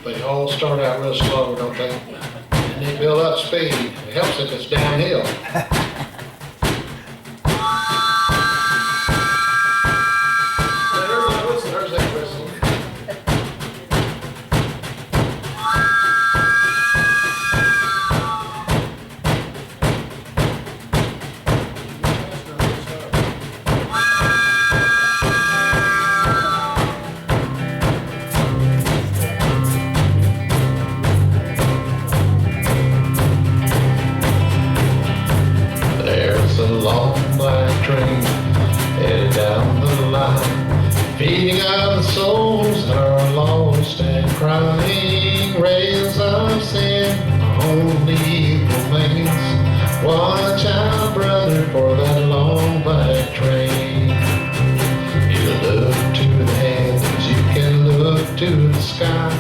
They all start out real slow, don't they? And they build up speed. It helps if it's downhill. There's that whistle. There's a long black train headed down the line, feeding on the souls that are lost and crying. Rails of sin on the evil lanes. Watch out, brother, for that long black train. You look to the heavens, you can look to the sky.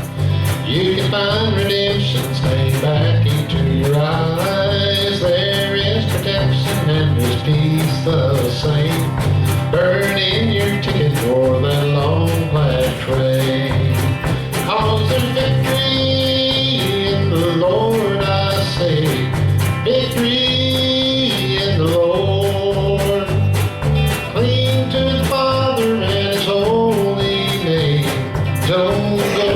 You can find redemption, stay back into your eyes. There is protection and there's peace the same. Burn in your ticket for that long black train. Cause there's victory in the Lord, I say. Victory in the Lord. Cling to the Father and His holy name. Don't go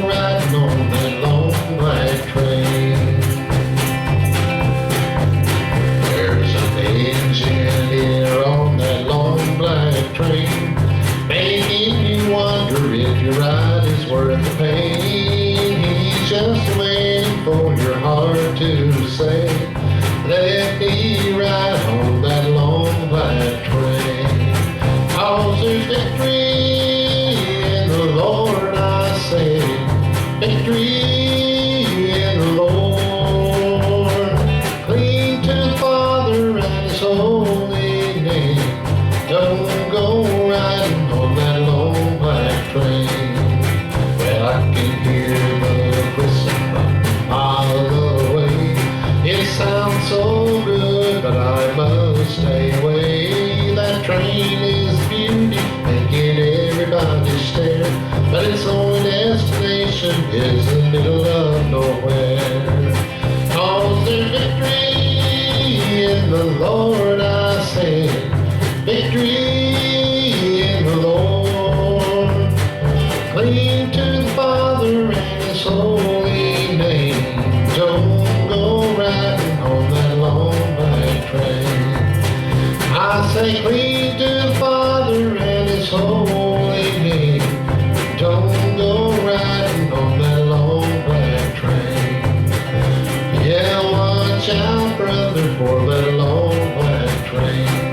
riding on that long black train. There's an engineer on that long black train, making you wonder if your ride is worth the pain. He's just waiting for your heart to say, let me ride on that long black train. Cause there's victory in the Lord, I say. Victory in the Lord. Cling to the Father and His holy name. Don't go riding on that long black train. Well, I can hear the whistle from a mile away. It sounds so good, but I must stay away. That train is beauty, making everybody stare. But its only destination is the middle of nowhere. Cause there's victory in the Lord, I say. Victory in the Lord. Cling to the Father and His holy name. Don't go riding on that long black train. I say cling to the Father and His holy name. Don't go riding on that long black train. Yeah, watch out, brother, for that long black train.